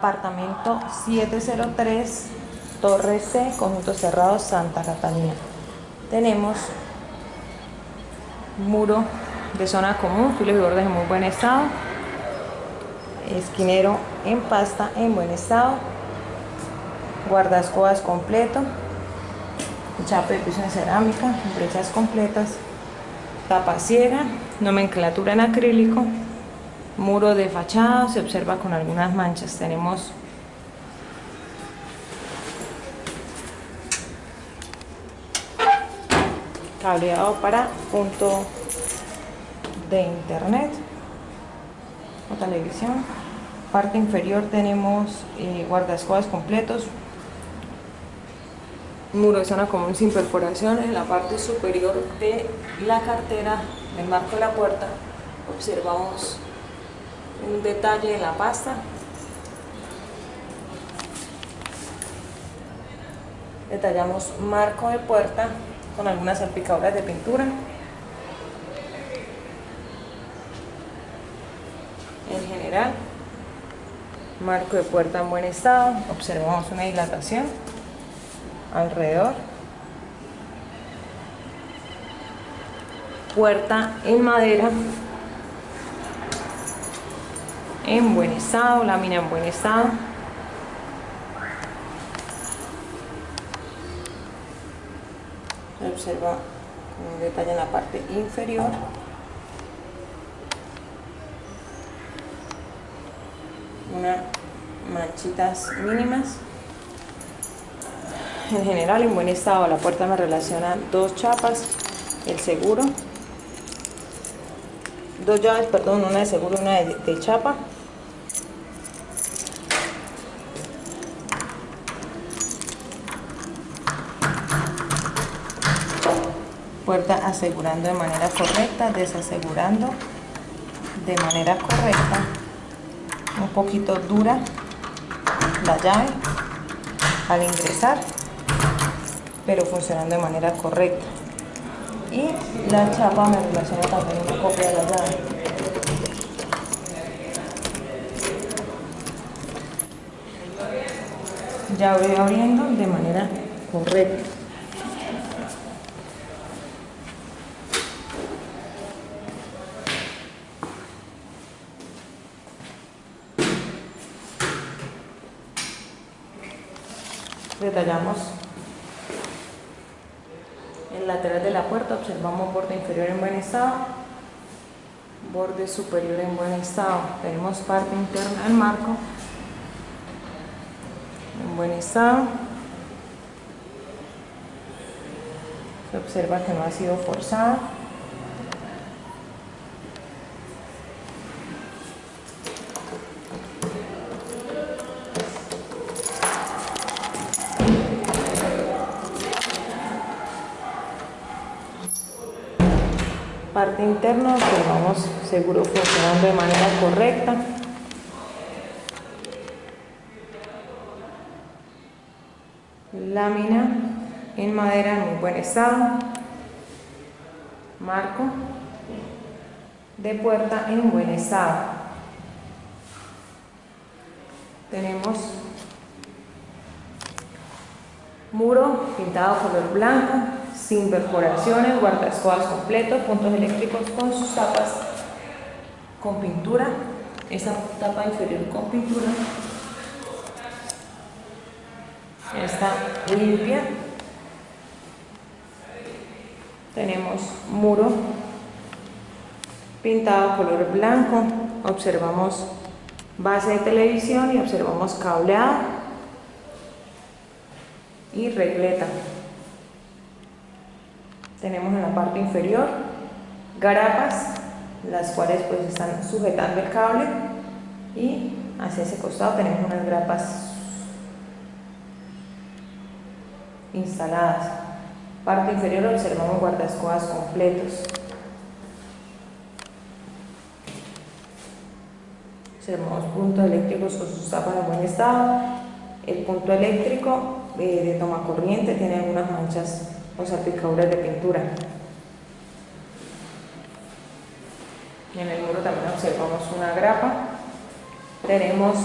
Apartamento 703, Torre C, Conjunto Cerrado, Santa Catalina. Tenemos muro de zona común, filos y bordes en muy buen estado, esquinero en pasta en buen estado, guardaescobas completo, chape de piso en cerámica, brechas completas, tapa ciega, nomenclatura en acrílico, muro de fachada, se observa con algunas manchas. Tenemos cableado para punto de internet o televisión. Parte inferior tenemos guardaescobas completos, muro de zona común sin perforación. En la parte superior de la cartera, el marco de la puerta, observamos un detalle en la pasta. Detallamos marco de puerta con algunas salpicaduras de pintura. En general, marco de puerta en buen estado. Observamos una dilatación alrededor. Puerta en madera en buen estado, lámina en buen estado. Se observa un detalle en la parte inferior. Unas manchitas mínimas. En general en buen estado. La puerta me relaciona dos chapas, el seguro, dos llaves, perdón, una de seguro y una de chapa. Puerta asegurando de manera correcta, desasegurando de manera correcta. Un poquito dura la llave al ingresar, pero funcionando de manera correcta. Y la chapa me relaciona también una copia de la llave. Ya voy abriendo de manera correcta. Detallamos el lateral de la puerta, observamos borde inferior en buen estado, borde superior en buen estado. Tenemos parte interna del marco en buen estado. Se observa que no ha sido forzada. Parte interna, observamos seguro funcionando de manera correcta. Lámina en madera en muy buen estado. Marco de puerta en buen estado. Tenemos muro pintado color blanco, sin perforaciones, guardaescobas completos, puntos eléctricos con sus tapas con pintura. Esa tapa inferior con pintura está limpia. Tenemos muro pintado color blanco. Observamos base de televisión y observamos cableado y regleta. Tenemos en la parte inferior garapas, las cuales pues están sujetando el cable, y hacia ese costado tenemos unas grapas instaladas. Parte inferior observamos guardaescobas completos. Observamos puntos eléctricos con sus tapas en buen estado. El punto eléctrico de toma corriente tiene algunas manchas o salpicaduras de pintura. En el muro también observamos una grapa. Tenemos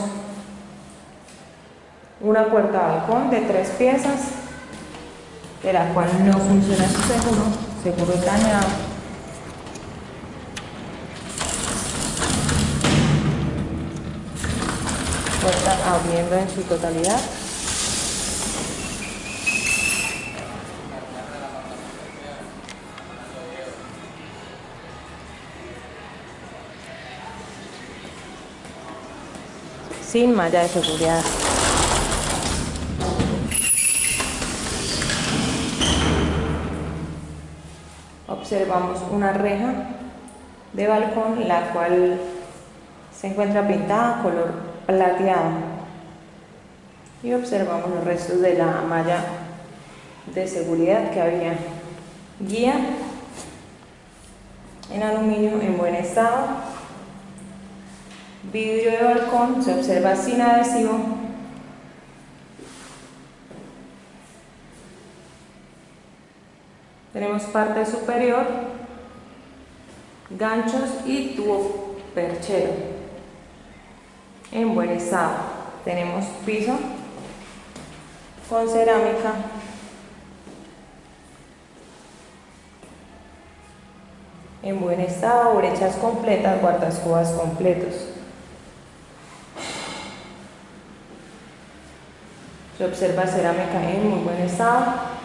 una puerta balcón de 3 piezas, de la cual no funciona su seguro dañado. Puerta abriendo en su totalidad. Sin malla de seguridad. Observamos una reja de balcón, la cual se encuentra pintada color plateado, y observamos los restos de la malla de seguridad que había. Guía en aluminio en buen estado. Vidrio de balcón se observa sin adhesivo. Tenemos parte superior, ganchos y tubo perchero en buen estado. Tenemos piso con cerámica, en buen estado, brechas completas, guardaescobas completos. Se observa cerámica en muy buen estado.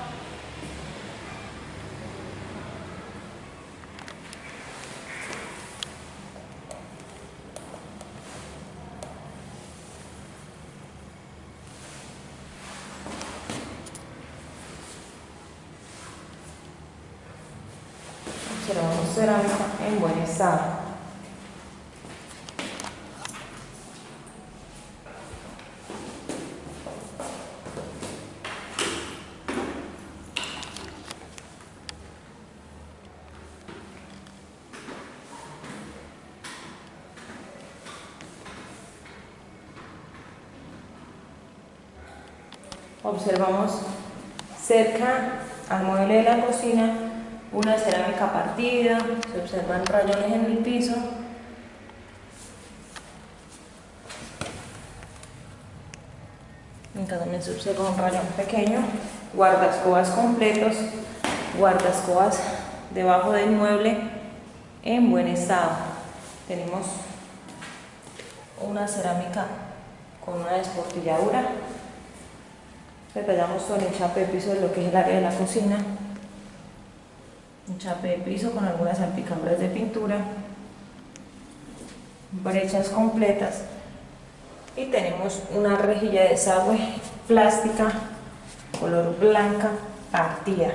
Observamos cerámica en buen estado. Observamos cerca al mueble de la cocina una cerámica partida, se observan rayones en el piso. Acá también se observa un rayón pequeño, guardaescobas completos, guardaescobas debajo del mueble en buen estado. Tenemos una cerámica con una desportilladura. Detallamos con el chape de piso de lo que es el área de la cocina. Un chape de piso con algunas salpicaduras de pintura, brechas completas, y tenemos una rejilla de desagüe plástica color blanca partida.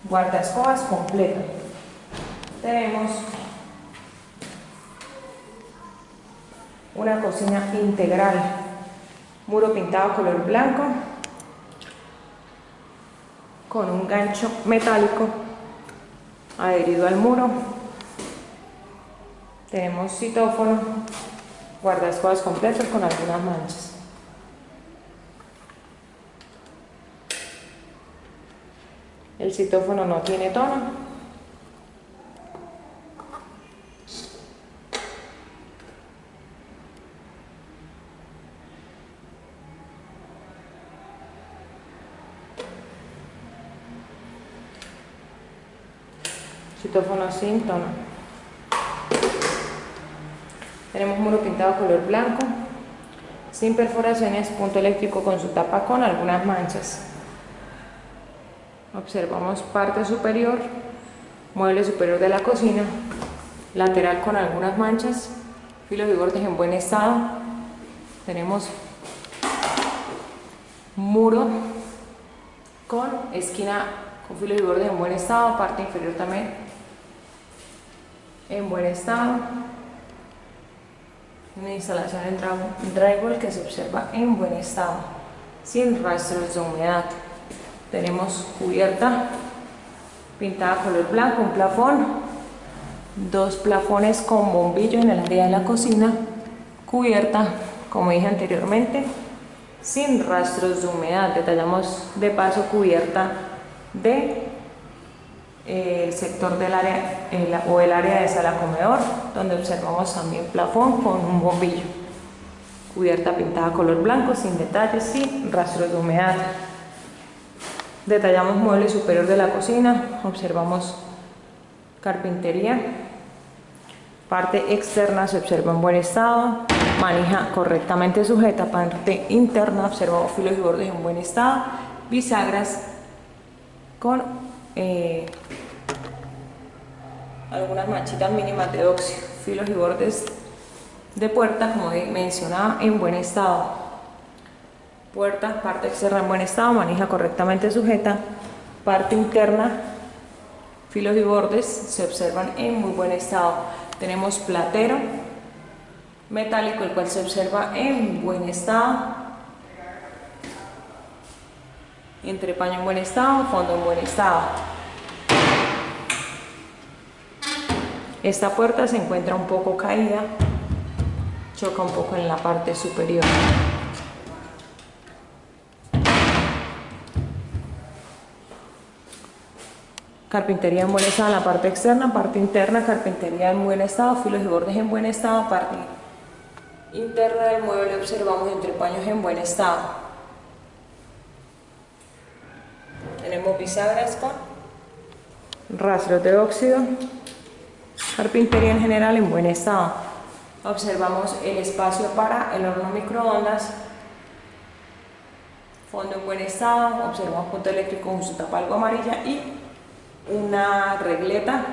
Guardaescobas completo. Tenemos una cocina integral, muro pintado color blanco con un gancho metálico adherido al muro. Tenemos citófono, guardaescobas completos con algunas manchas. El citófono no tiene tono. Citófono sin tono. Tenemos muro pintado color blanco, sin perforaciones, punto eléctrico con su tapa con algunas manchas. Observamos parte superior, mueble superior de la cocina, lateral con algunas manchas, filos y bordes en buen estado. Tenemos muro con esquina con filos y bordes en buen estado, parte inferior también en buen estado. Una instalación en drywall que se observa en buen estado, sin rastros de humedad. Tenemos cubierta pintada color blanco, un plafón, dos plafones con bombillo en el área de la cocina, cubierta, como dije anteriormente, sin rastros de humedad. Detallamos de paso cubierta de el sector del área el área de sala comedor, donde observamos también plafón con un bombillo. Cubierta pintada color blanco, sin detalles, sin rastros de humedad. Detallamos mueble superior de la cocina, observamos carpintería. Parte externa se observa en buen estado, manija correctamente sujeta. Parte interna observamos filos y bordes en buen estado, bisagras con algunas manchitas mínimas de óxido, filos y bordes de puerta, como mencionaba, en buen estado. Puerta, parte externa en buen estado, manija correctamente sujeta. Parte interna, filos y bordes se observan en muy buen estado. Tenemos platero metálico, el cual se observa en buen estado. Entrepaño en buen estado, fondo en buen estado. Esta puerta se encuentra un poco caída, choca un poco en la parte superior. Carpintería en buen estado en la parte externa, parte interna, carpintería en buen estado, filos y bordes en buen estado, parte interna del mueble observamos entrepaños en buen estado. Tenemos bisagras con rastros de óxido, carpintería en general en buen estado. Observamos el espacio para el horno microondas, fondo en buen estado, observamos punto eléctrico con su tapa algo amarilla y una regleta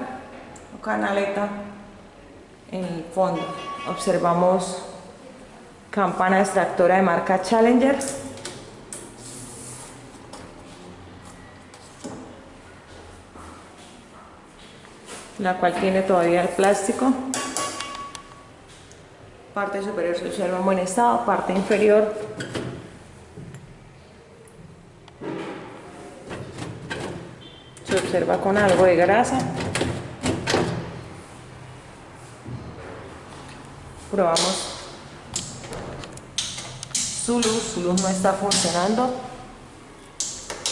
o canaleta en el fondo. Observamos campana extractora de marca Challenger, la cual tiene todavía el plástico. Parte superior se observa en buen estado, parte inferior se observa con algo de grasa. Probamos su luz no está funcionando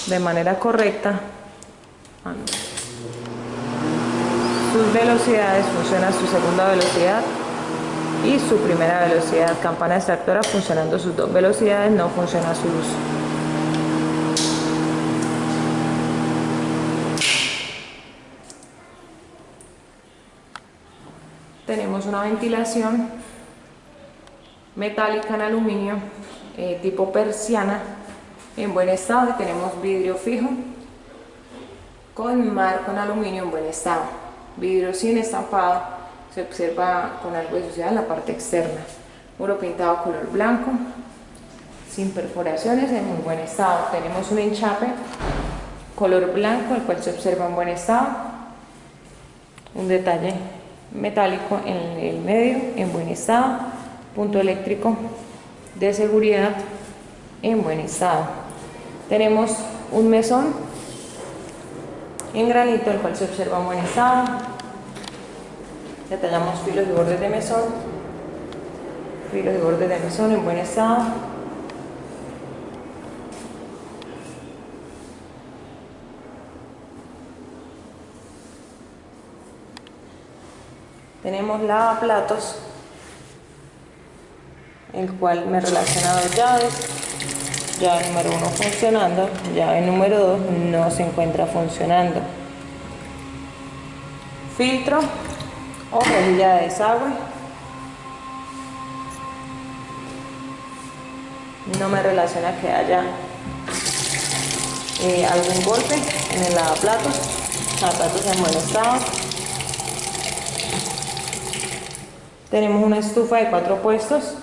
de manera correcta. Sus velocidades, funciona su segunda velocidad y su primera velocidad. Campana extractora funcionando sus dos velocidades, no funciona su luz. Tenemos una ventilación metálica en aluminio tipo persiana en buen estado y tenemos vidrio fijo con marco en aluminio en buen estado. Vidrio sin estampado, se observa con algo de suciedad en la parte externa. Muro pintado color blanco, sin perforaciones, en muy buen estado. Tenemos un enchape color blanco, el cual se observa en buen estado. Un detalle metálico en el medio, en buen estado. Punto eléctrico de seguridad, en buen estado. Tenemos un mesón en granito, el cual se observa en buen estado. Detallamos filos y bordes de mesón, filos y bordes de mesón en buen estado. Tenemos lavaplatos, el cual me relaciona dos llaves. Llave número 1 funcionando, llave número 2 no se encuentra funcionando. Filtro o rejilla de desagüe. No me relaciona que haya algún golpe en el lavaplatos. Lavaplatos en buen estado. Tenemos una estufa de 4 puestos.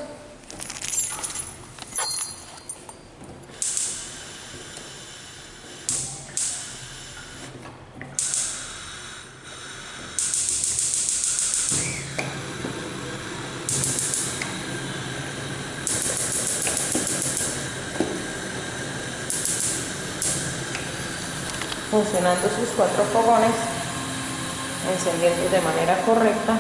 Funcionando sus 4 fogones, encendiendo de manera correcta.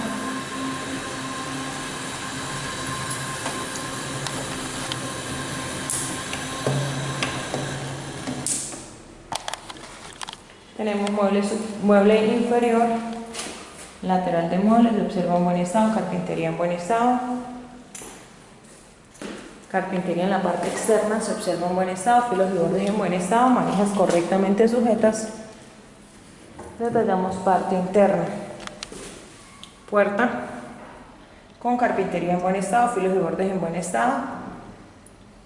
Tenemos mueble inferior, lateral de mueble, se observa en buen estado, carpintería en buen estado. Carpintería en la parte externa se observa en buen estado, filos y bordes en buen estado, manijas correctamente sujetas. Detallamos parte interna. Puerta con carpintería en buen estado, filos y bordes en buen estado.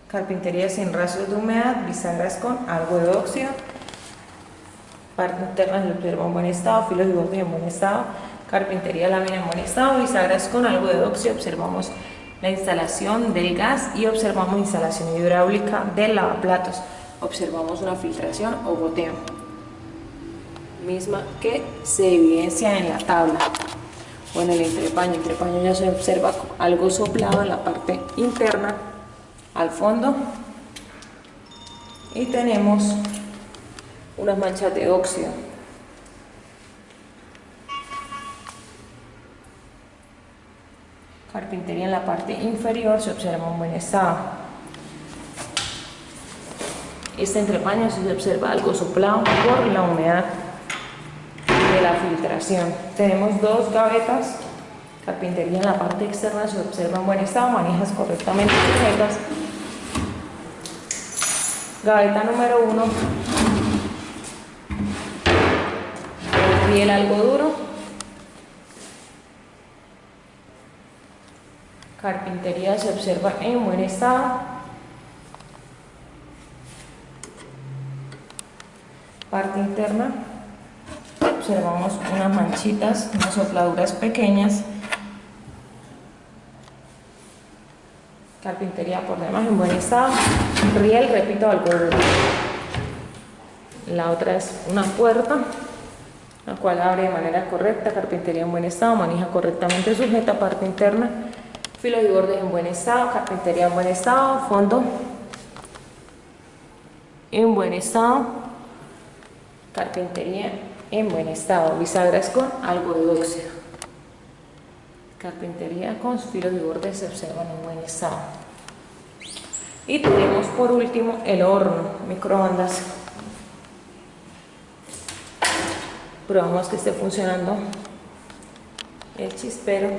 Carpintería sin rastros de humedad, bisagras con algo de óxido. Parte interna se observa en buen estado, filos y bordes en buen estado. Carpintería lámina en buen estado, bisagras con algo de óxido. Observamos la instalación del gas y observamos instalación hidráulica del lavaplatos. Observamos una filtración o goteo, misma que se evidencia en la tabla o en el entrepaño. El entrepaño ya se observa algo soplado en la parte interna al fondo y tenemos unas manchas de óxido. Carpintería en la parte inferior se observa en buen estado. Este entrepaño se observa algo soplado por la humedad de la filtración. Tenemos dos gavetas. Carpintería en la parte externa se observa en buen estado, manijas correctamente sujetas. Gaveta número 1, riel algo duro. Carpintería se observa en buen estado. Parte interna observamos unas manchitas, unas sopladuras pequeñas. Carpintería por demás en buen estado. Riel, repito, algo duro. La otra es una puerta, la cual abre de manera correcta. Carpintería en buen estado, manija correctamente sujeta. Parte interna, filos y bordes en buen estado. Carpintería en buen estado. Fondo en buen estado. Carpintería en buen estado. Bisagras con algo de óxido. Carpintería con filos y bordes se observan en buen estado. Y tenemos por último el horno, microondas. Probamos que esté funcionando el chispero.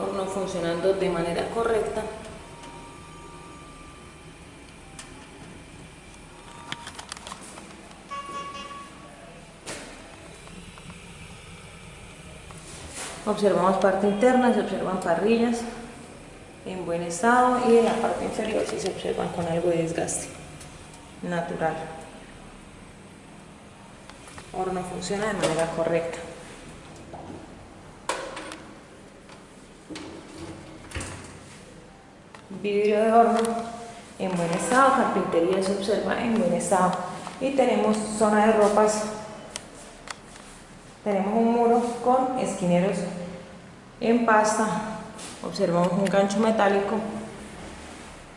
Horno funcionando de manera correcta. Observamos parte interna, se observan parrillas en buen estado y en la parte inferior sí se observan con algo de desgaste natural. Horno funciona de manera correcta. Vidrio de horno en buen estado, carpintería se observa en buen estado y tenemos zona de ropas. Tenemos un muro con esquineros en pasta, observamos un gancho metálico.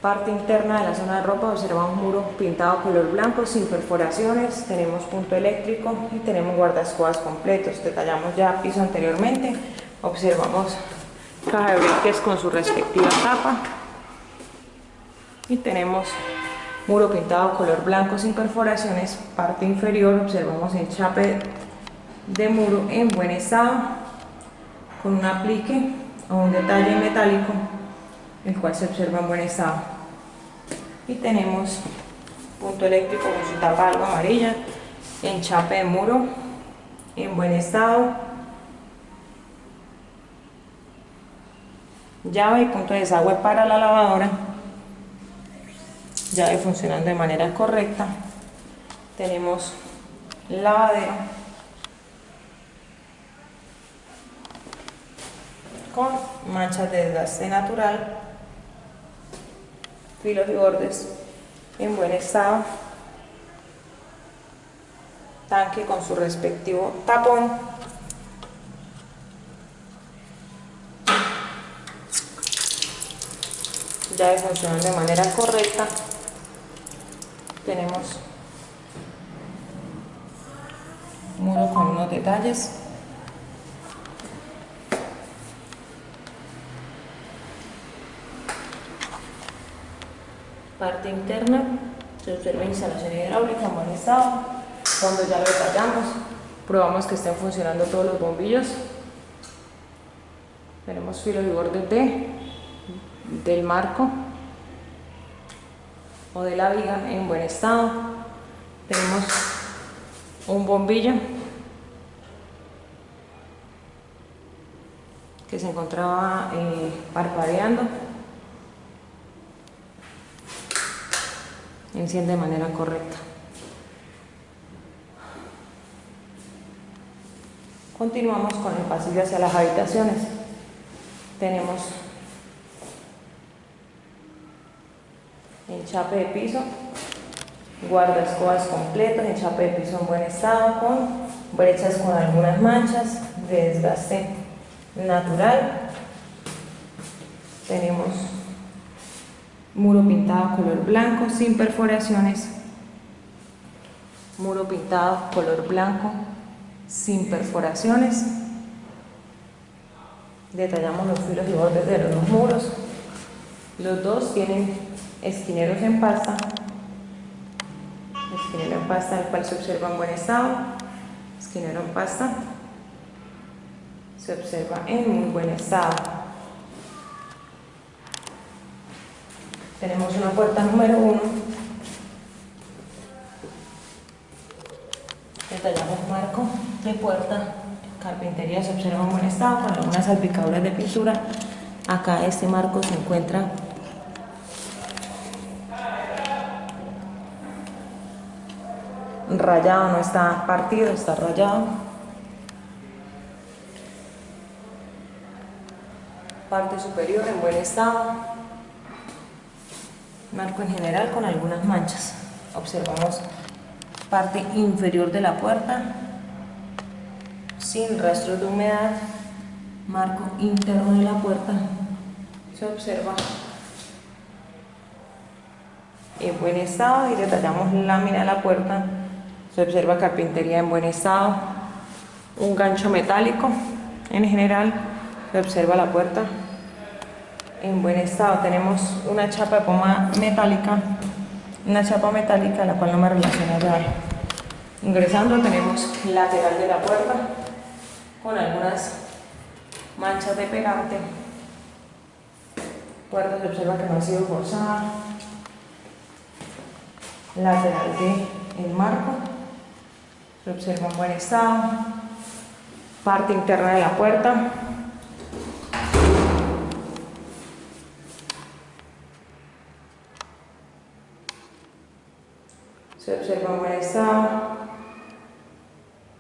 Parte interna de la zona de ropa observamos un muro pintado color blanco sin perforaciones. Tenemos punto eléctrico y tenemos guardaescobas completos. Detallamos ya piso anteriormente. Observamos caja de breques con su respectiva tapa. Y tenemos muro pintado color blanco sin perforaciones. Parte inferior observamos enchape de muro en buen estado con un aplique o un detalle metálico, el cual se observa en buen estado. Y tenemos punto eléctrico con su tapa algo amarilla, enchape de muro en buen estado, llave y punto de desagüe para la lavadora, llave funcionando de manera correcta. Tenemos lavadero con manchas de desgaste natural, filos y bordes en buen estado, tanque con su respectivo tapón, llave funcionando de manera correcta. Tenemos muro con unos detalles. Parte interna, se observa instalación hidráulica en buen estado. Cuando ya lo detallamos, probamos que estén funcionando todos los bombillos. Tenemos filos y bordes del marco o de la viga en buen estado. Tenemos un bombillo que se encontraba parpadeando. Enciende de manera correcta. Continuamos con el pasillo hacia las habitaciones. Tenemos enchape de piso, guardaescobas completos, enchape de piso en buen estado con brechas con algunas manchas de desgaste natural. Tenemos muro pintado color blanco sin perforaciones, muro pintado color blanco sin perforaciones. Detallamos los filos y bordes de los dos muros. Los dos tienen esquineros en pasta, esquinero en pasta el cual se observa en buen estado, esquinero en pasta se observa en muy buen estado. Tenemos una puerta número 1. Detallamos marco de puerta, carpintería se observa en buen estado con algunas salpicaduras de pintura. Acá este marco se encuentra rayado, no está partido, está rayado. Parte superior en buen estado. Marco en general con algunas manchas. Observamos parte inferior de la puerta sin rastros de humedad. Marco interno de la puerta se observa en buen estado y detallamos lámina de la puerta. Se observa carpintería en buen estado, un gancho metálico en general. Se observa la puerta en buen estado. Tenemos una chapa de poma metálica, una chapa metálica la cual no me relaciona ya. Ingresando tenemos lateral de la puerta con algunas manchas de pegante. Puerta se observa que no ha sido forzada. Lateral del marco se observa en buen estado. Parte interna de la puerta. Se observa en buen estado.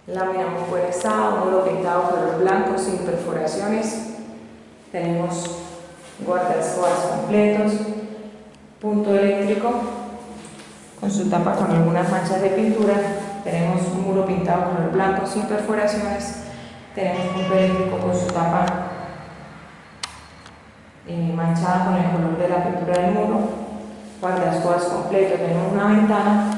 Lámina en buen estado, muro pintado color blanco sin perforaciones. Tenemos guardaescobas completos, punto eléctrico con su tapa con algunas manchas de pintura. Tenemos un muro pintado color blanco sin perforaciones. Tenemos punto eléctrico con su tapa manchada con el color de la pintura del muro. Guardaescobas completo. Tenemos una ventana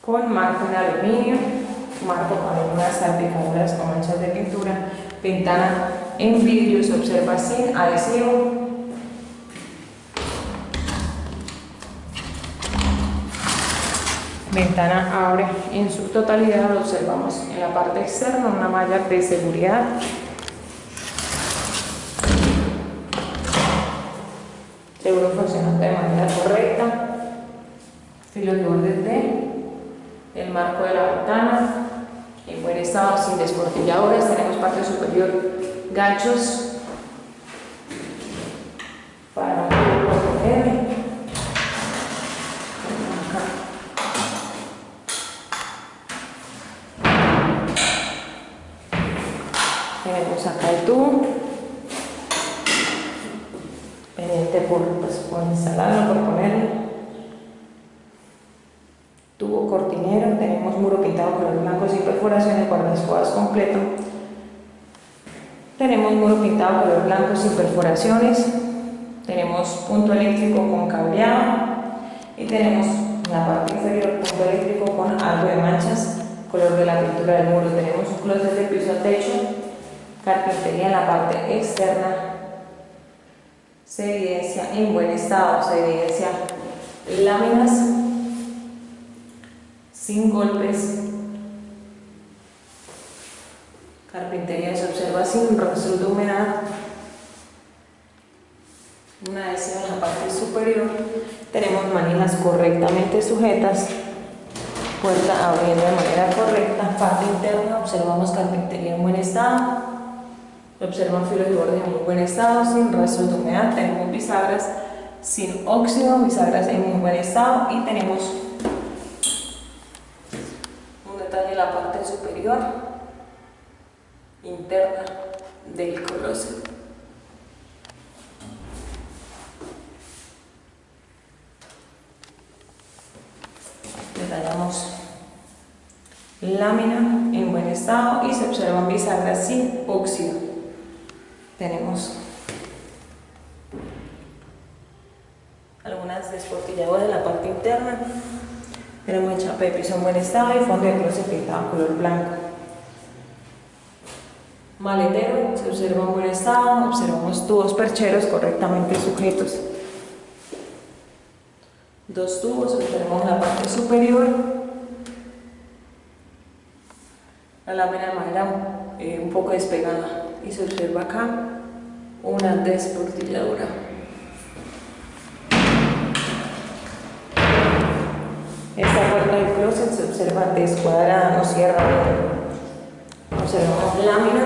con marco en aluminio, marco con algunas salpicaduras con manchas de pintura. Ventana en vidrio se observa sin adhesivo. Ventana abre en su totalidad, lo observamos en la parte externa, una malla de seguridad. Seguro funcionando de manera correcta. Filos y bordes del marco de la ventana en buen estado, sin descortilladuras. Tenemos parte superior, ganchos para proteger. Tenemos acá el tubo pendiente por instalarlo, por ponerlo. Tubo cortinero. Tenemos muro pintado color blanco sin perforaciones, guardaescobas completo. Tenemos muro pintado color blanco sin perforaciones. Tenemos punto eléctrico con cableado y tenemos en la parte inferior punto eléctrico con algo de manchas, color de la pintura del muro. Tenemos un closet de piso a techo, carpintería en la parte externa se evidencia en buen estado, se evidencia láminas sin golpes, carpintería se observa sin rastros de humedad, una adhesión en la parte superior, tenemos manijas correctamente sujetas, puerta abriendo de manera correcta, parte interna, observamos carpintería en buen estado, observan filos y bordes en muy buen estado, sin rastros de humedad, tenemos bisagras sin óxido, bisagras en muy buen estado y tenemos un detalle en la parte superior interna del closet. Detallamos lámina en buen estado y se observan bisagras sin óxido. Tenemos algunas desportilladuras en la parte interna. Tenemos el chape de piso en buen estado y fondo de closet pintado color blanco. Maletero se observa en buen estado, observamos tubos percheros correctamente sujetos. Dos tubos, observamos la parte superior, la lámina de madera un poco despegada y se observa acá una desportilladura. Esta puerta del closet se observa descuadrada, no cierra bien. Observamos lámina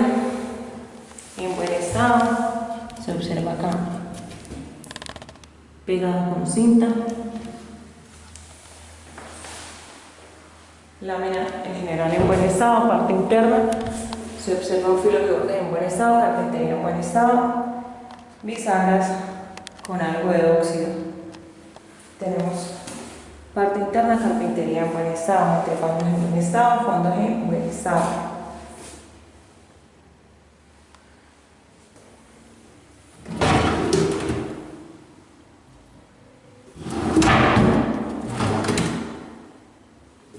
en buen estado, se observa acá pegada con cinta. Lámina en general en buen estado, parte interna, se observa un filo de borde en buen estado, carpintería en buen estado, bisagras con algo de óxido. Tenemos parte interna, carpintería en buen estado, entrepaños en buen estado, fondos en buen estado.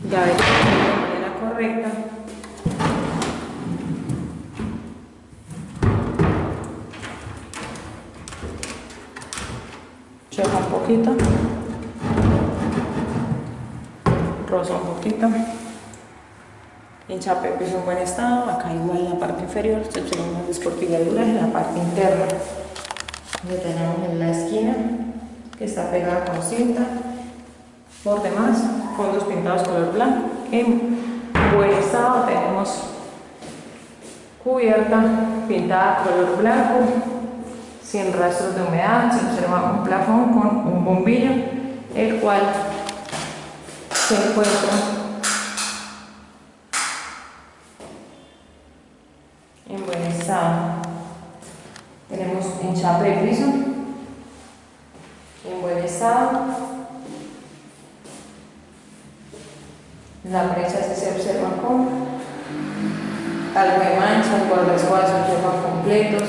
Llave de manera correcta. Choca un poquito. Roza un poquito. Enchape de piso en buen estado. Acá igual en la parte inferior se observan unas desportilladuras en la parte interna. Lo tenemos en la esquina que está pegada con cinta. Por demás, fondos pintados color blanco. En buen estado tenemos cubierta pintada color blanco, sin rastros de humedad. Se observa un plafón con un bombillo, el cual se encuentra en buen estado. Tenemos enchape de piso en buen estado. La brecha se observa con algo de mancha, guardaespaldas se observan completos.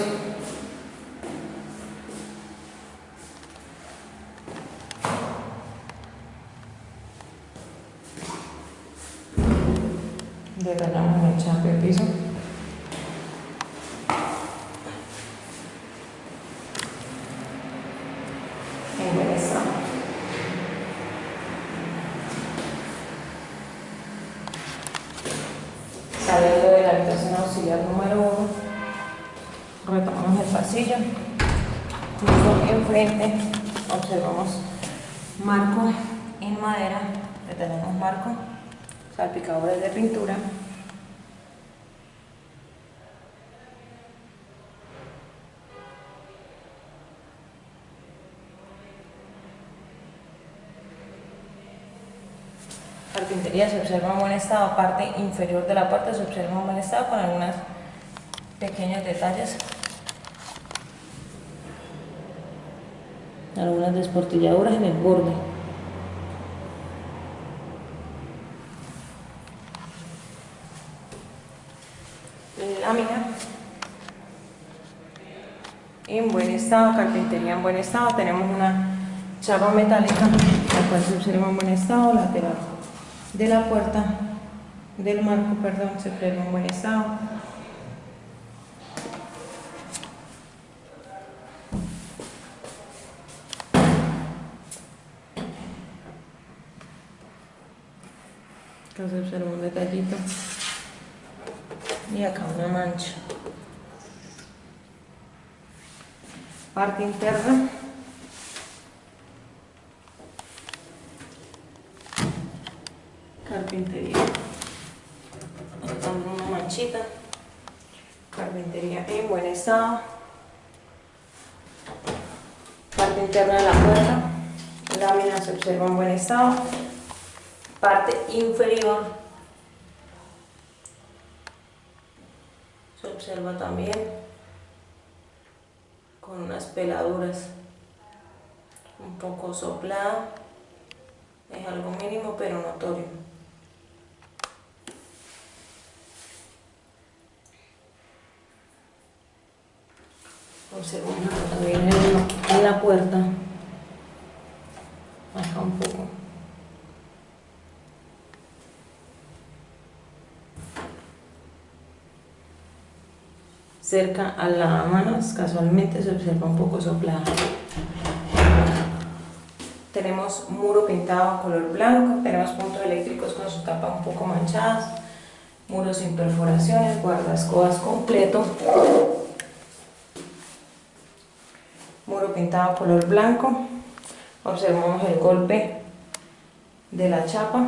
Detallamos el enchape de piso. En buen estado. Saliendo de la habitación auxiliar número 1, retomamos el pasillo. Justo enfrente observamos marco en madera, detallamos marco, salpicadores de pintura. Carpintería se observa en buen estado, parte inferior de la puerta se observa en buen estado con algunos pequeños detalles, algunas desportilladuras en el borde. Lámina en buen estado, carpintería en buen estado, tenemos una chapa metálica, la cual se observa en buen estado, lateral de la puerta del marco, perdón, se observa en buen estado. Acá se observa un detallito y acá una mancha. Parte interna. Carpintería. Acá una manchita. Carpintería en buen estado. Parte interna de la puerta. Lámina se observa en buen estado. Parte inferior se observa también con unas peladuras, un poco soplada, es algo mínimo pero notorio. Observamos también en la puerta, acá un poco. Cerca a la lavamanos casualmente se observa un poco soplada. Tenemos muro pintado color blanco, tenemos puntos eléctricos con su tapa un poco manchadas, muros sin perforaciones, guardaescobas completo, muro pintado color blanco. Observamos el golpe de la chapa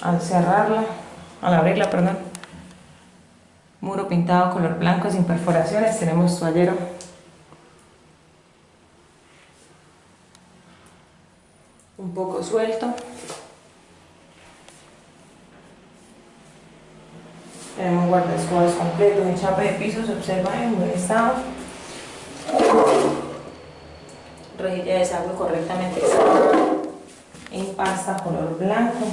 al cerrarla, al abrirla, perdón. Muro pintado color blanco sin perforaciones. Tenemos toallero un poco suelto. Tenemos guardaescobas completo. El chape de piso se observa en buen estado. Rejilla de desagüe correctamente instalada en pasta color blanco.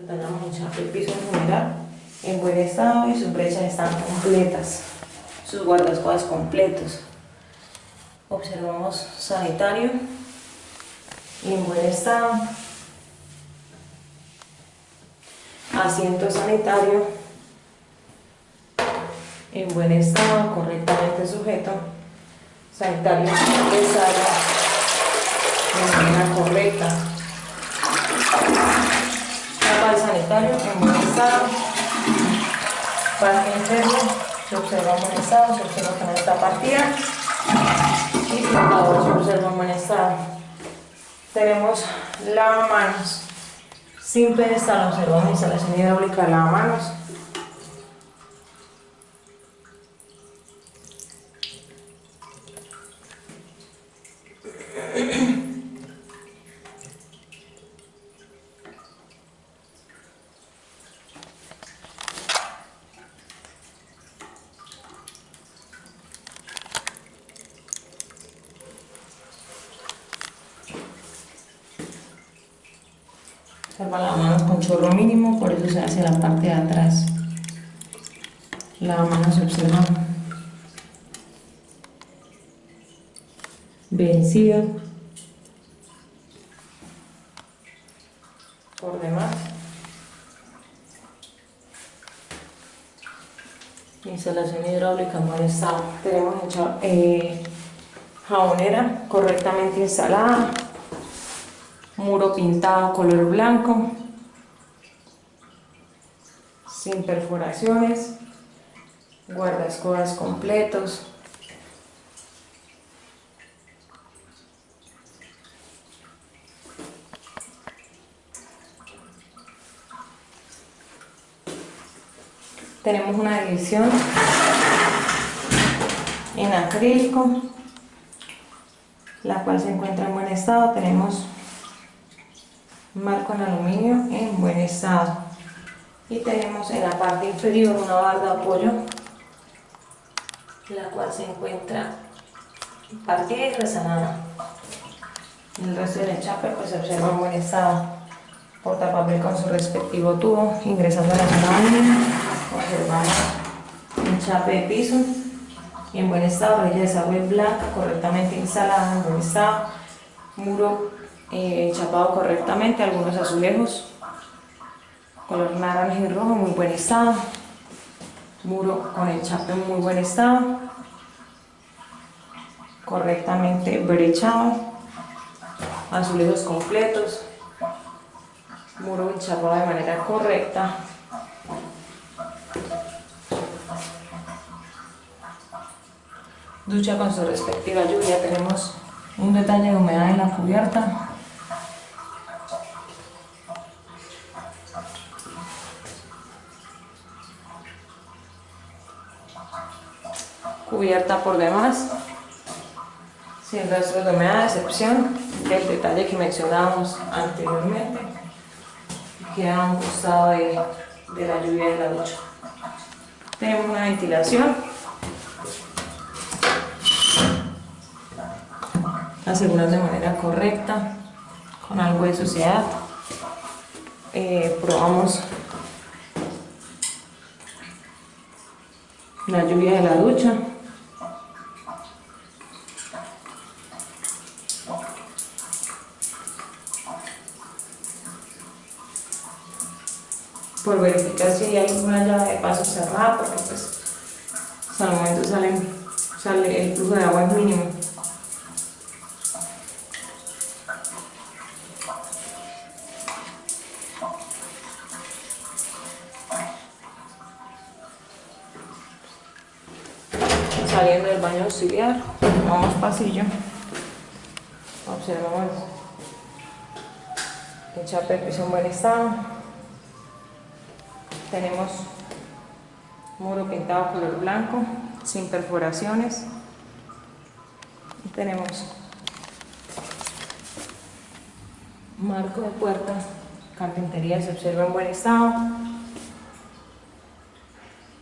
Tenemos el chape de piso en general en buen estado y sus brechas están completas, sus guardaescobas completos. Observamos sanitario y en buen estado. Asiento sanitario en buen estado, correctamente sujeto. Sanitario de sala de manera correcta. Tapa de sanitario en buen estado. Parte interno se observa en buen estado, se observa que no está partida. Y flotador se observa en buen estado. Tenemos lavamanos sin pedestal, observamos instalación hidráulica de lavamanos. Observa lavamanos con chorro mínimo, por eso se hace la parte de atrás. Lavamanos se observa vencido por demás. Instalación hidráulica en buen estado. Tenemos jabonera correctamente instalada. Muro pintado color blanco, sin perforaciones, guardaescobas completos. Tenemos una división en acrílico, la cual se encuentra en buen estado. Tenemos marco en aluminio en buen estado y tenemos en la parte inferior una barda de apoyo, la cual se encuentra partida y resanada. El resto del enchape pues se observa en buen estado. Portapapel con su respectivo tubo. Ingresando a la zona mínima, observamos enchape de piso en buen estado, rejilla de desagüe blanca correctamente instalada en buen estado, muro enchapado correctamente, algunos azulejos color naranja y rojo, muy buen estado, muro con el chape en muy buen estado, correctamente brechado, azulejos completos, muro encharrado de manera correcta. Ducha con su respectiva lluvia. Tenemos un detalle de humedad en la cubierta. Cubierta por demás, sin rastros de humedad, a excepción del detalle que mencionábamos anteriormente, que queda a un costado de la lluvia de la ducha. Tenemos una ventilación, asegurando de manera correcta, con algo de suciedad. Probamos la lluvia de la ducha. Por verificar si hay alguna llave de paso cerrada, porque pues hasta el momento sale el flujo de agua es mínimo. Saliendo del baño auxiliar, tomamos pasillo, observamos el chape de piso en buen estado. Tenemos muro pintado color blanco, sin perforaciones. Tenemos marco de puerta, carpintería se observa en buen estado.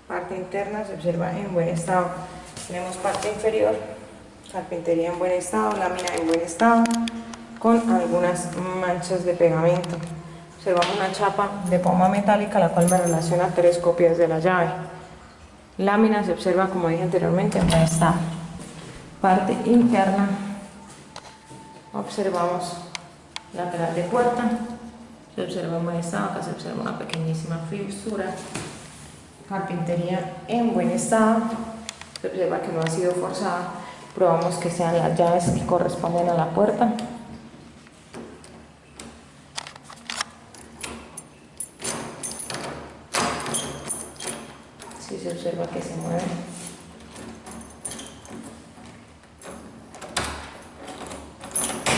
Parte interna se observa en buen estado. Tenemos parte inferior, carpintería en buen estado, lámina en buen estado, con algunas manchas de pegamento. Observamos una chapa de poma metálica, la cual me relaciona 3 copias de la llave. Lámina se observa, como dije anteriormente, en buen estado. Parte interna, observamos lateral de puerta, se observa en buen estado. Acá se observa una pequeñísima fisura. Carpintería en buen estado, se observa que no ha sido forzada. Probamos que sean las llaves que corresponden a la puerta. Si se observa que se mueve.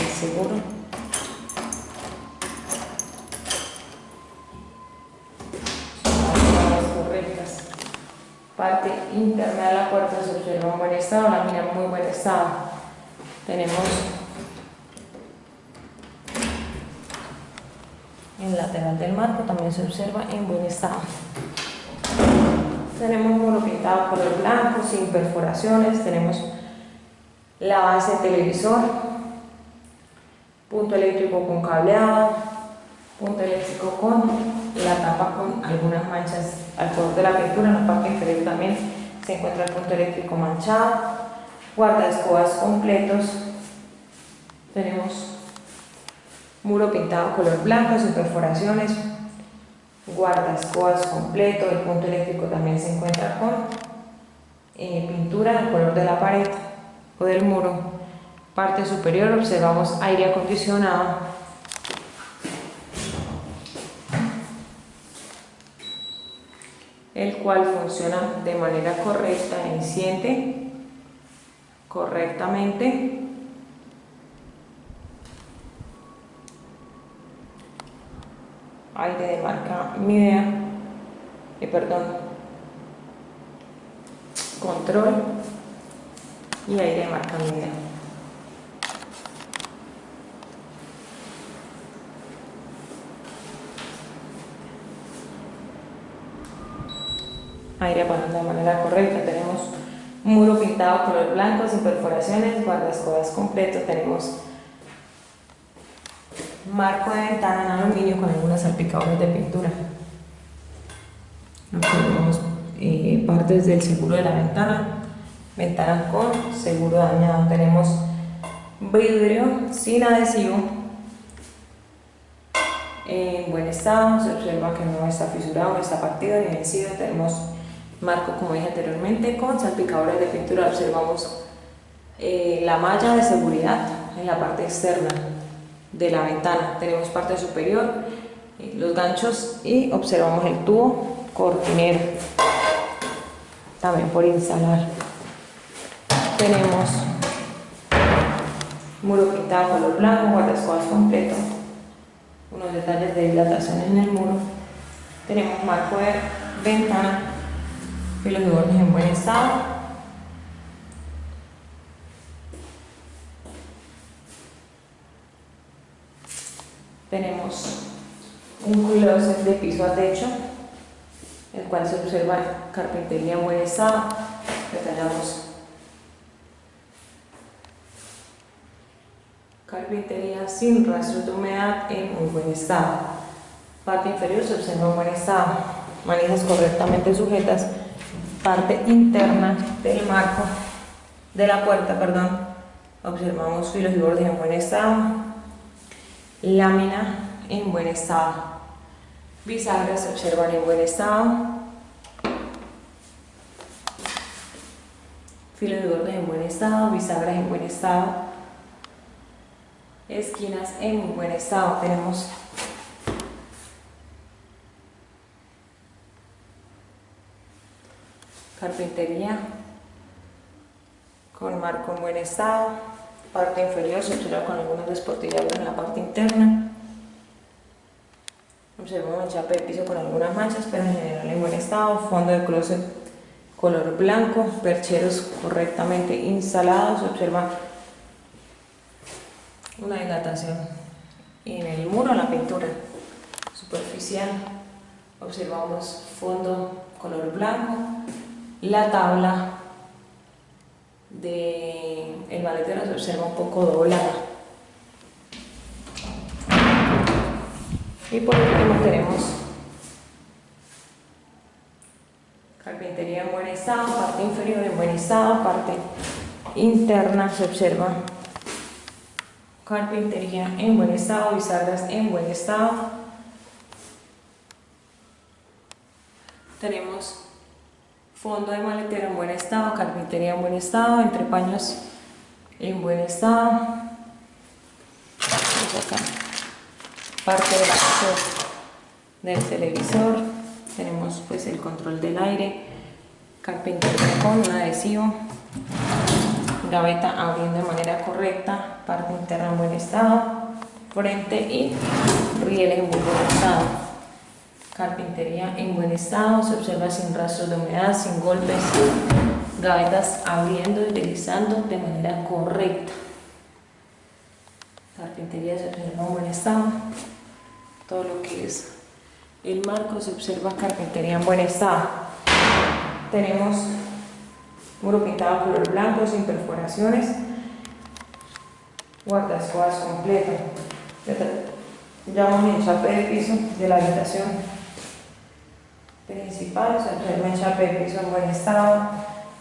Es seguro. Parte interna de la puerta se observa en buen estado, lámina en muy buen estado. Tenemos el lateral del marco, también se observa en buen estado. Tenemos muro pintado color blanco, sin perforaciones. Tenemos la base de televisor, punto eléctrico con cableado, punto eléctrico con la tapa con algunas manchas al color de la pintura. En la parte inferior también se encuentra el punto eléctrico manchado. Guardaescobas completos. Tenemos muro pintado color blanco, sin perforaciones. Guardaescobas completo. El punto eléctrico también se encuentra con pintura al color de la pared o del muro. Parte superior observamos aire acondicionado. El cual funciona de manera correcta, enciende correctamente. Aire de marca Midea, control y aire de marca Midea. Aire apagando de manera correcta. Tenemos muro pintado color blanco, sin perforaciones, guardaescobas completo. Tenemos marco de ventana en aluminio con algunas salpicaduras de pintura. Tenemos partes del seguro de la ventana con seguro dañado. Tenemos vidrio sin adhesivo en buen estado, se observa que no está fisurado, no está partido ni vencido. Tenemos marco, como dije anteriormente, con salpicaduras de pintura. Observamos la malla de seguridad en la parte externa. de la ventana. Tenemos parte superior, los ganchos y observamos el tubo cortinero también por instalar. Tenemos muro pintado color blanco, guardaescobas completo, unos detalles de dilatación en el muro. Tenemos marco de ventana, filos de bordes en buen estado. Tenemos un closet de piso a techo, el cual se observa carpintería en buen estado. Detallamos carpintería sin rastros de humedad en muy buen estado. Parte inferior se observa en buen estado, manijas correctamente sujetas. Parte interna del marco de la puerta, observamos filos y bordes en buen estado. Lámina en buen estado, bisagras se observan en buen estado, filos de bordes en buen estado, bisagras en buen estado, esquinas en muy buen estado. Tenemos carpintería con marco en buen estado. Parte inferior se observa con algunos desportillados en la parte interna. Observamos el chape de piso con algunas manchas, pero en general en buen estado. Fondo de closet color blanco, percheros correctamente instalados. Se observa una dilatación en el muro, la pintura superficial. Observamos fondo color blanco, la tabla del maletero se observa un poco doblada. Y por último tenemos carpintería en buen estado, parte inferior en buen estado, parte interna se observa carpintería en buen estado, bisagras en buen estado. Tenemos fondo de maletero en buen estado, carpintería en buen estado, entrepaños en buen estado. Vamos acá. Parte del ascensor del televisor. Tenemos pues el control del aire, carpintería con un adhesivo, gaveta abriendo de manera correcta, parte interna en buen estado, frente y rieles en muy buen estado. Carpintería en buen estado, se observa sin rastros de humedad, sin golpes, gavetas abriendo y deslizando de manera correcta. Carpintería se observa en buen estado, todo lo que es el marco se observa carpintería en buen estado. Tenemos muro pintado color blanco sin perforaciones, guardaescobas completo. Llamamos el chape de piso de la habitación principal, se observa el chape de piso en buen estado,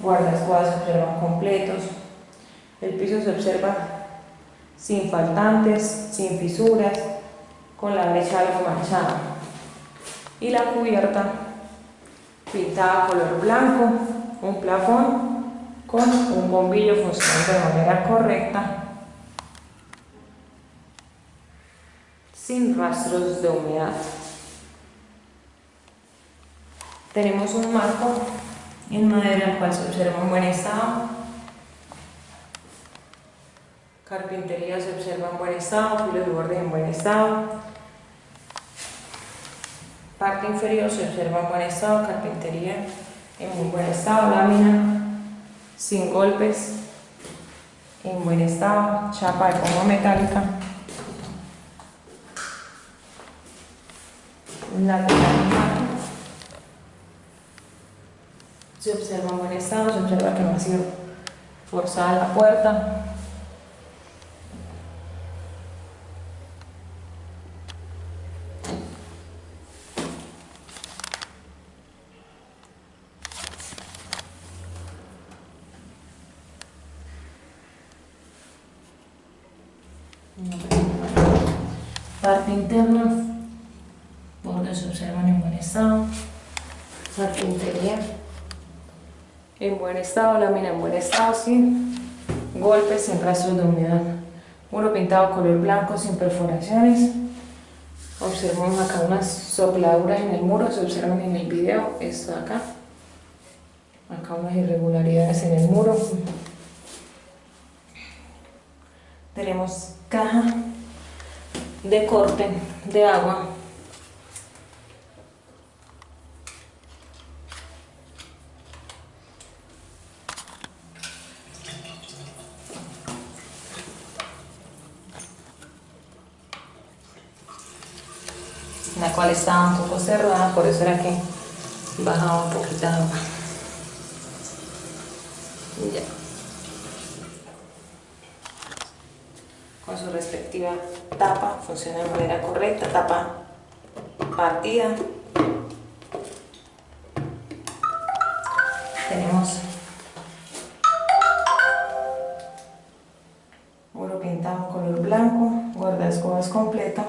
guardaescobas se observan completos, el piso se observa sin faltantes, sin fisuras, con la brecha algo manchada, y la cubierta pintada color blanco, un plafón con un bombillo funcionando de manera correcta, sin rastros de humedad. Tenemos un marco en madera, el cual se observa en buen estado. Carpintería se observa en buen estado, filos de bordes en buen estado. Parte inferior se observa en buen estado, carpintería en muy buen estado, lámina sin golpes, en buen estado, chapa de goma metálica. Lateral se observa en buen estado, se observa que no ha sido forzada la puerta. Parte interna, bordes se observan en buen estado, carpintería en buen estado, lámina en buen estado, sin golpes, sin rastros de humedad. Muro pintado color blanco sin perforaciones. Observamos acá unas sopladuras en el muro, se observan en el video, esto de acá. Acá unas irregularidades en el muro. Tenemos caja de corte de agua. La cual estaba un poco cerrada, por eso era que bajaba un poquito de agua. Ya. Con su respectiva tapa, funciona de manera correcta, tapa partida. Tenemos muro pintado color blanco, guardaescobas completo,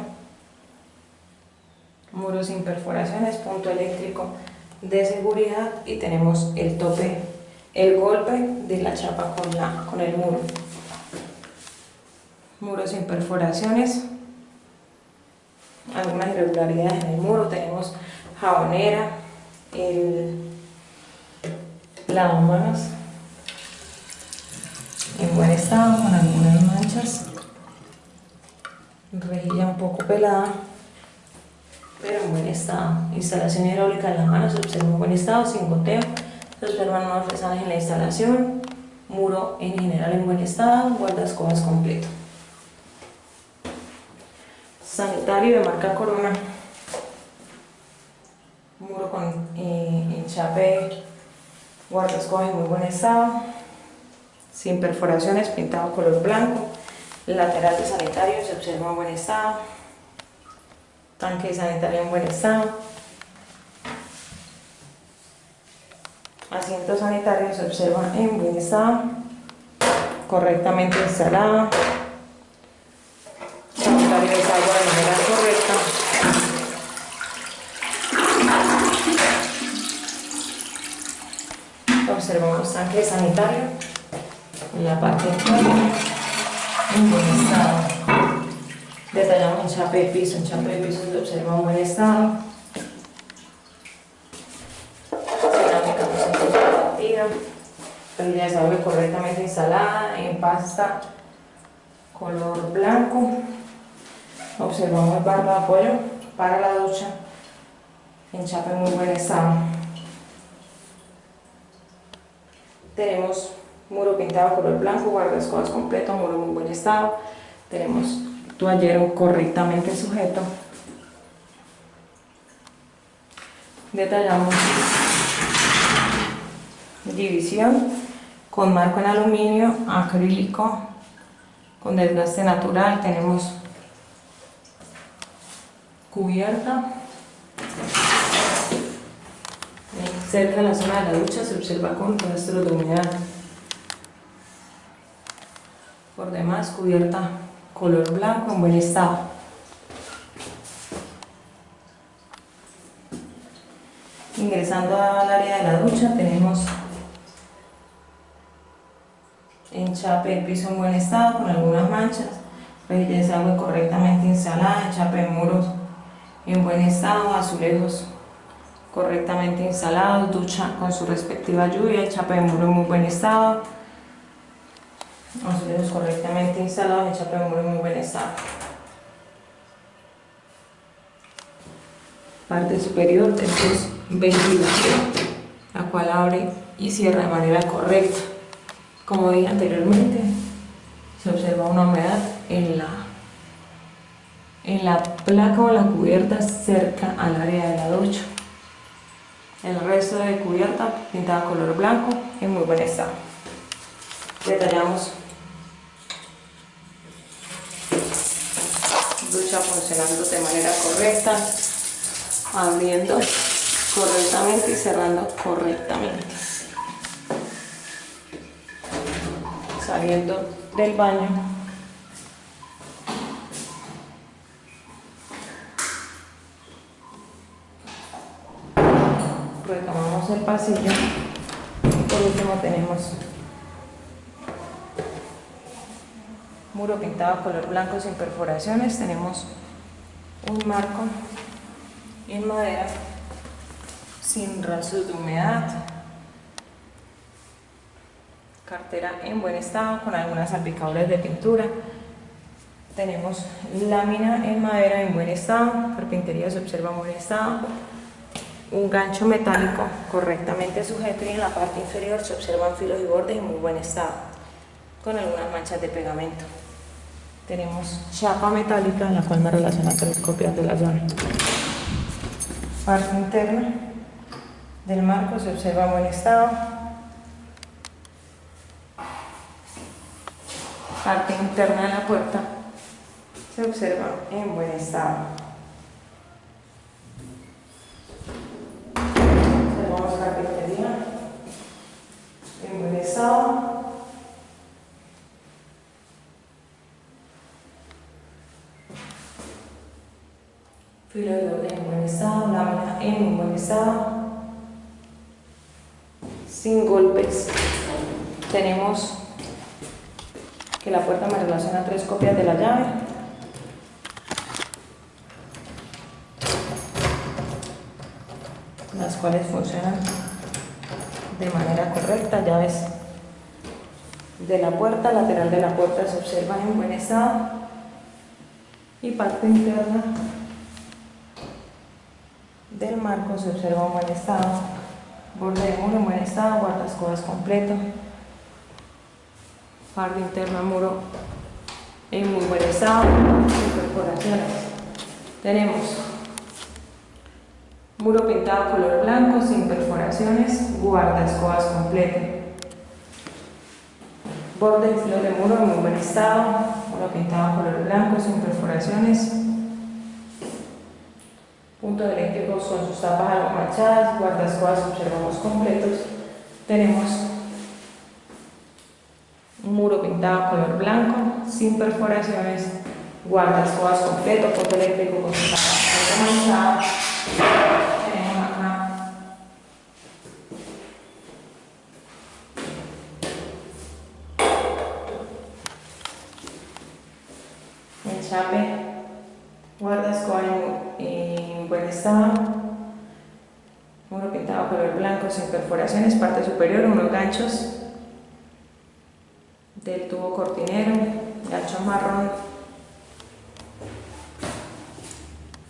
muro sin perforaciones, punto eléctrico de seguridad y tenemos el tope, el golpe de la chapa con el muro. Muro sin perforaciones, algunas irregularidades en el muro, tenemos jabonera, el lavamanos en buen estado con algunas manchas, rejilla un poco pelada pero en buen estado. Instalación hidráulica de la mano se observa en buen estado, sin goteo, se observan unos rezanes en la instalación, muro en general en buen estado, guardaescobas completo. Sanitario de marca Corona, muro con enchape, guardaescobas en muy buen estado, sin perforaciones, pintado color blanco, lateral de sanitario se observa en buen estado, tanque de sanitario en buen estado, asiento sanitario se observa en buen estado, correctamente instalado, sanitario desagua de manera correcta, observamos tanque sanitario en la parte inferior en buen estado. Detallamos enchape de piso se observa en buen estado, cerámica partida, rejilla de desagüe correctamente instalada en pasta color blanco. Observamos barra de apoyo para la ducha, enchape en muy buen estado. Tenemos muro pintado color blanco, guardaescobas completo, muro en muy buen estado. Tenemos toallero correctamente sujeto. Detallamos división con marco en aluminio, acrílico, con desgaste natural. Tenemos cubierta. Cerca de la zona de la ducha se observa con rastros de humedad. Por demás, cubierta color blanco en buen estado. Ingresando al área de la ducha tenemos enchape de piso en buen estado con algunas manchas, rejilla de desagüe correctamente instalada, enchape de muros en buen estado, azulejos correctamente instalados, ducha con su respectiva lluvia, enchape de muro en muy buen estado, azulejos correctamente instalados, enchape de muro en muy buen estado. Parte superior tenemos ventilación, la cual abre y cierra de manera correcta. Como dije anteriormente, se observa una humedad en la placa o la cubierta cerca al área de la ducha. El resto de cubierta pintada color blanco en muy buen estado. Detallamos ducha funcionando de manera correcta, abriendo correctamente y cerrando correctamente. Saliendo del baño, retomamos el pasillo y por último tenemos Muro pintado color blanco sin perforaciones. Tenemos un marco en madera sin rastros de humedad. Cartera en buen estado con algunas salpicaduras de pintura. Tenemos lámina en madera en buen estado. Carpintería se observa en buen estado. Un gancho metálico correctamente sujeto y en la parte inferior se observan filos y bordes en muy buen estado con algunas manchas de pegamento. Tenemos chapa metálica en la cual me relaciona 3 copias de la llave. Parte interna del marco se observa en buen estado. Parte interna de la puerta se observa en buen estado. Observamos carpintería en buen estado. Filo de doble en buen estado, lámina en buen estado, sin golpes. Tenemos que la puerta me relaciona 3 copias de la llave. Las cuales funcionan de manera correcta. Llaves de la puerta, lateral de la puerta se observan en buen estado y parte interna del marco se observa en buen estado. Borde de muro en buen estado, guardaescobas completo. Parte interna muro en muy buen estado, sin perforaciones. Tenemos muro pintado color blanco sin perforaciones, guardaescobas completo. Borde y filo de muro en muy buen estado, muro pintado color blanco sin perforaciones. Puntos eléctricos con sus tapas algo manchadas, guardaescobas observamos completos. Tenemos un muro pintado color blanco sin perforaciones, guardaescobas completo, punto eléctrico con sus tapas algo manchadas. Tenemos acá enchape, guardaescobas en buen estado, muro pintado color blanco sin perforaciones, parte superior, unos ganchos del tubo cortinero, gancho marrón,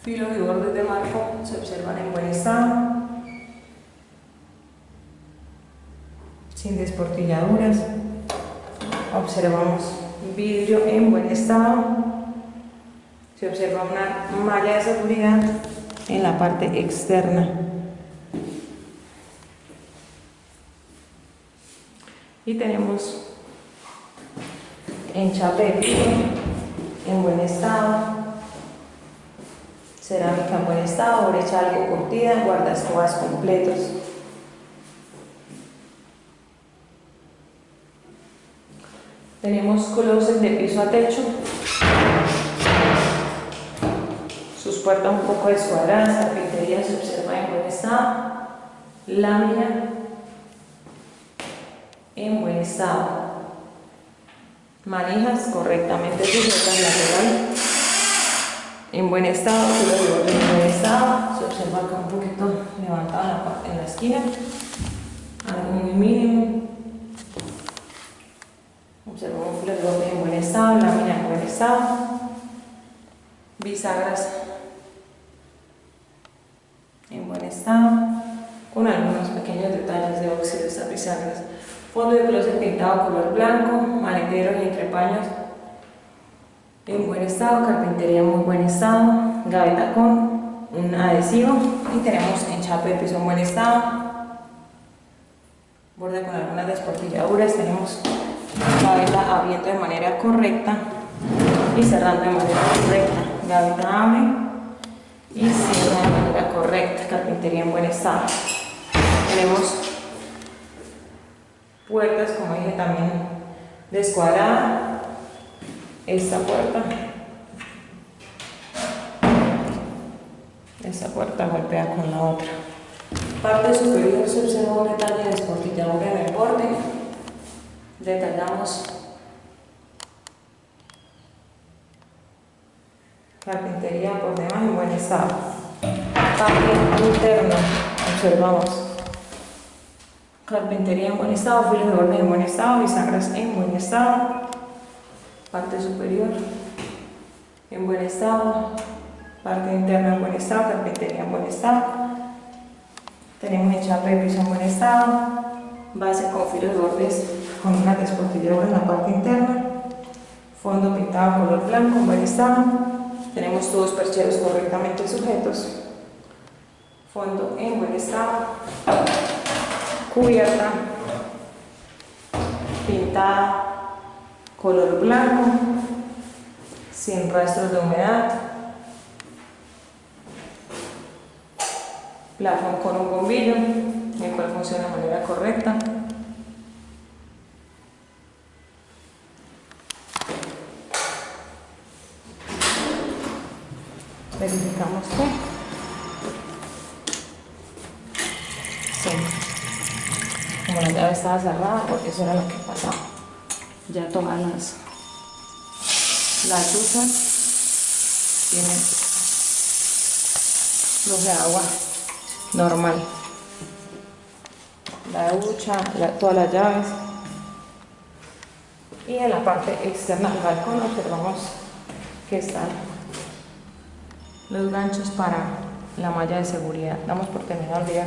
filos y bordes de marco se observan en buen estado, sin desportilladuras. Observamos vidrio en buen estado. Se observa una malla de seguridad en la parte externa. Y tenemos enchape de piso en buen estado, cerámica en buen estado, brecha algo curtida, guardaescobas completos. Tenemos closet de piso a techo, sus puertas un poco descuadradas, carpintería se observa en buen estado, lámina en buen estado. Manijas correctamente sujetas, lateral en buen estado, filo de borde en buen estado. Se observa acá un poquito levantada en la esquina, algo muy mínimo. Observamos filo de borde en buen estado, lámina en buen estado, bisagras en buen estado, con algunos pequeños detalles de óxido de estas bisagras. Fondo de closet pintado color blanco, maleteros y entrepaños en buen estado, carpintería en muy buen estado, gaveta con un adhesivo y tenemos enchape de piso en buen estado, borde con algunas desportilladuras. Tenemos gaveta abriendo de manera correcta y cerrando de manera correcta. Gaveta abre y cierra de manera correcta, carpintería en buen estado. Tenemos puertas, como dije, también descuadrada. Esta puerta golpea con la otra. Parte superior se observa un detalle de desportilladura en el borde. Detallamos Carpintería por demás en buen estado. Parte interna, observamos. Carpintería en buen estado, filos de borde en buen estado, bisagras en buen estado. Parte superior en buen estado. Parte interna en buen estado, carpintería en buen estado. Tenemos enchape de piso en buen estado. Base con filos de bordes con una descostilladora en la parte interna. Fondo pintado color blanco en buen estado. Tenemos todos percheros correctamente sujetos. Fondo en buen estado. Cubierta pintada color blanco, sin rastros de humedad. Plafón con un bombillo, el cual funciona de manera correcta. Verificamos que sí, como la llave estaba cerrada, porque eso era lo que pasaba. Ya todas las duchas tienen flujo de agua normal. La ducha, todas las llaves. Y en la parte externa del balcón observamos que están los ganchos para la malla de seguridad. Damos por terminado el video.